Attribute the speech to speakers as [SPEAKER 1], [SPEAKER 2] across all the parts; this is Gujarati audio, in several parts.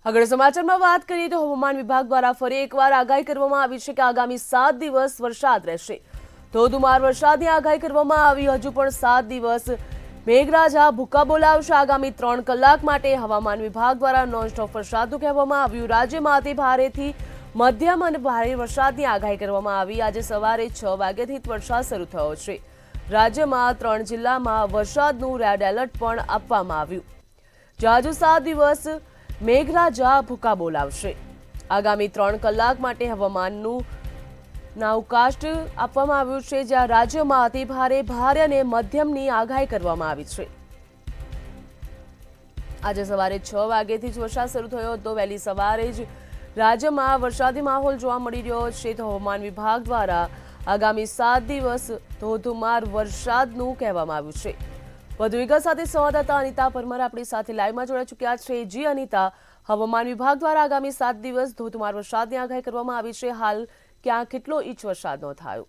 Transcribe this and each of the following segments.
[SPEAKER 1] આગળ સમાચારમાં વાત કરીએ તો હવામાન વિભાગ દ્વારા ફરી એકવાર આગાહી કરવામાં આવી છે કે આગામી 7 દિવસ વરસાદ રહેશે। ધોધમાર વરસાદની આગાહી કરવામાં આવી। હજુ પણ 7 દિવસ મેઘરાજા ભૂકા બોલાવશે। આગામી 3 કલાક માટે હવામાન વિભાગ દ્વારા નોનસ્ટોપ વરસાદનું કહેવામાં આવ્યું। રાજ્યમાં અતિ ભારેથી મધ્યમ અને ભારે વરસાદની આગાહી કરવામાં આવી। આજે સવારે 6 વાગ્યાથી વરસાદ શરૂ થયો છે। રાજ્યમાં 3 જિલ્લામાં વરસાદનું રેડ એલર્ટ પણ આપવામાં આવ્યું। હજુ 7 દિવસ મેઘરાજા ભૂકા બોલાવશે। આગામી 3 કલાક માટે હવામાનનું નાવકાસ્ટ આપવામાં આવ્યું છે, જ્યાં રાજ્યમાં અતિ ભારે, ભારે અને મધ્યમની આગાહી કરવામાં આવી છે। આજે સવારે 6 વાગ્યાથી જ વરસાદ શરૂ થયો હતો। વહેલી સવારે જ રાજ્યમાં વરસાદી માહોલ જોવા મળી રહ્યો છે। તો હવામાન વિભાગ દ્વારા આગામી 7 દિવસ ધોધમાર વરસાદનું કહેવામાં આવ્યું છે। વધુ વિગત સાથે સંવાદદાતા અનિતા પરમાર આપણી સાથે લાઈવમાં જોડાઈ ચૂક્યા છે। જી અનિતા, હવામાન વિભાગ દ્વારા આગામી 7 દિવસ ધોધમાર વરસાદની આગાહી કરવામાં આવી છે। હાલ ક્યાં કેટલો ઇંચ વરસાદ નોંધાયો?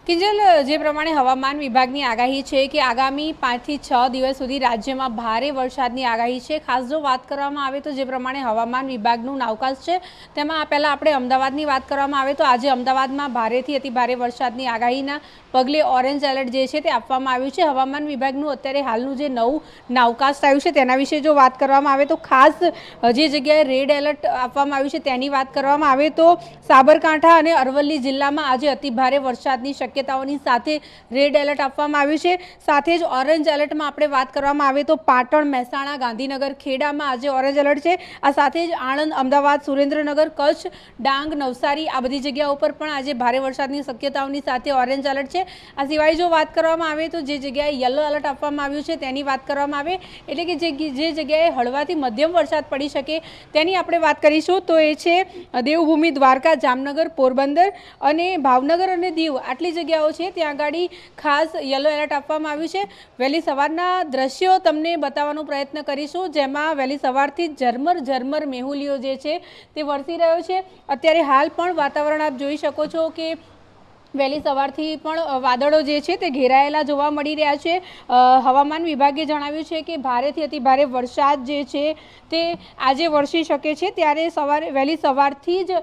[SPEAKER 2] કિંજલ, જે પ્રમાણે હવામાન વિભાગની આગાહી છે કે આગામી 5 થી 6 દિવસ સુધી રાજ્યમાં ભારે વરસાદની આગાહી છે। ખાસ જો વાત કરવામાં આવે તો જે પ્રમાણે હવામાન વિભાગનું નાવકાસ્ટ છે તેમાં પહેલાં આપણે અમદાવાદની વાત કરવામાં આવે તો આજે અમદાવાદમાં ભારેથી અતિ ભારે વરસાદની આગાહીના પગલે ઓરેન્જ એલર્ટ જે છે તે આપવામાં આવ્યું છે। હવામાન વિભાગનું અત્યારે હાલનું જે નવું નાવકાસ્ટ આવ્યું છે તેના વિશે જો વાત કરવામાં આવે તો ખાસ જે જગ્યાએ રેડ એલર્ટ આપવામાં આવ્યું છે તેની વાત કરવામાં આવે તો સાબરકાંઠા અને અરવલ્લી જિલ્લામાં આજે અતિ ભારે વરસાદની શક્યતાઓની સાથે રેડ એલર્ટ આપવામાં આવ્યું છે। સાથે જ ઓરેન્જ એલર્ટમાં આપણે વાત કરવામાં આવે તો પાટણ, મહેસાણા, ગાંધીનગર, ખેડામાં આજે ઓરેન્જ એલર્ટ છે। આ સાથે જ આણંદ, અમદાવાદ, સુરેન્દ્રનગર, કચ્છ, ડાંગ, નવસારી આ બધી જગ્યાઓ પર પણ આજે ભારે વરસાદની શક્યતાઓની સાથે ઓરેન્જ એલર્ટ છે। આ સિવાય જો વાત કરવામાં આવે તો જે જગ્યાએ યલો એલર્ટ આપવામાં આવ્યું છે તેની વાત કરવામાં આવે એટલે કે જે જગ્યાએ હળવાથી મધ્યમ વરસાદ પડી શકે તેની આપણે વાત કરીશું તો એ છે દેવભૂમિ દ્વારકા, જામનગર, પોરબંદર અને ભાવનગર અને દીવ આટલી જગ્યાઓ છે ત્યાં આગળ ખાસ યલો એલર્ટ આપવામાં આવ્યું છે। વહેલી સવારના દ્રશ્યો તમને બતાવવાનો પ્રયત્ન કરીશું, જેમાં વહેલી સવારથી ઝરમર મેહુલીઓ જે છે તે વરસી રહ્યો છે। અત્યારે હાલ પણ વાતાવરણ આપ જોઈ શકો છો કે વહેલી સવારથી પણ વાદળો જે છે તે ઘેરાયેલા જોવા મળી રહ્યા છે। હવામાન વિભાગે જણાવ્યું છે કે ભારેથી અતિ ભારે વરસાદ જે છે તે આજે વરસી શકે છે। ત્યારે વહેલી સવારથી જ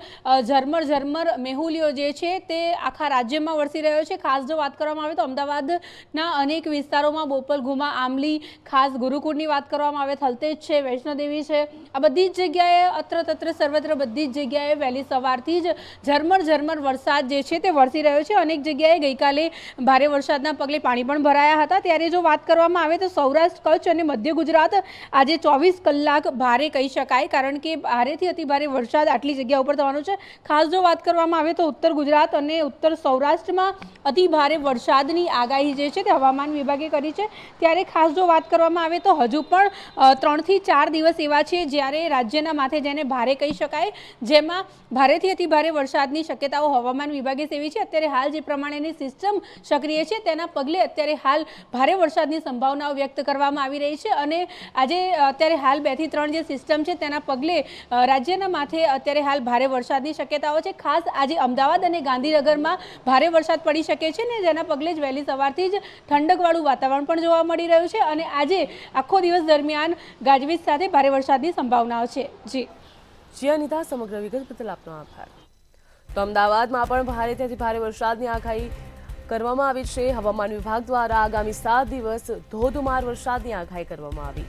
[SPEAKER 2] ઝરમર મેહુલીઓ જે છે તે આખા રાજ્યમાં વરસી રહ્યો છે। ખાસ જો વાત કરવામાં આવે તો અમદાવાદના અનેક વિસ્તારોમાં બોપલ, ઘુમા, આમલી, ખાસ ગુરુકુળની વાત કરવામાં આવે, થલતેજ છે, વૈષ્ણોદેવી છે, આ બધી જ જગ્યાએ અત્ર સર્વત્ર બધી જ જગ્યાએ વહેલી સવારથી જ ઝરમર વરસાદ જે છે તે વરસી રહ્યો છે। અનેક જગ્યાએ ગઈકાલે ભારે વરસાદના પગલે પાણી પણ ભરાયા હતા। ત્યારે જો વાત કરવામાં આવે તો સૌરાષ્ટ્ર, કચ્છ અને મધ્ય ગુજરાત આજે 24 કલાક ભારે કહી શકાય, કારણ કે ભારેથી અતિ ભારે વરસાદ આટલી જગ્યા ઉપર થવાનો છે। ખાસ જો વાત કરવામાં આવે તો ઉત્તર ગુજરાત અને ઉત્તર સૌરાષ્ટ્રમાં અતિ ભારે વરસાદની આગાહી જે છે તે હવામાન વિભાગે કરી છે। ત્યારે ખાસ જો વાત કરવામાં આવે તો હજુ પણ 3 થી 4 દિવસ એવા છે જ્યારે રાજ્યના માથે જેને ભારે કહી શકાય, જેમાં ભારેથી અતિ ભારે વરસાદની શક્યતાઓ હવામાન વિભાગે સેવી છે। અત્યારે હાલ જે પ્રમાણેની સિસ્ટમ સક્રિય છે તેના પગલે અત્યારે હાલ ભારે વરસાદની સંભાવનાઓ વ્યક્ત કરવામાં આવી રહી છે અને આજે અત્યારે હાલ 2 થી 3 જે સિસ્ટમ છે તેના પગલે રાજ્યના માથે અત્યારે હાલ ભારે વરસાદની શક્યતાઓ છે। ખાસ આજે અમદાવાદ અને ગાંધીનગરમાં ભારે વરસાદ પડી શકે છે ને જેના પગલે જ વહેલી સવારથી જ ઠંડકવાળું વાતાવરણ પણ જોવા મળી રહ્યું છે અને આજે આખો દિવસ દરમિયાન ગાજવીજ સાથે ભારે વરસાદની સંભાવનાઓ છે।
[SPEAKER 1] જી અનિતા, સમગ્ર વિગત બદલ આપનો આભાર। તો અમદાવાદમાં પણ ભારેથી ભારે વરસાદની આગાહી કરવામાં આવી છે। હવામાન વિભાગ દ્વારા આગામી 7 દિવસ ધોધમાર વરસાદની આગાહી કરવામાં આવી।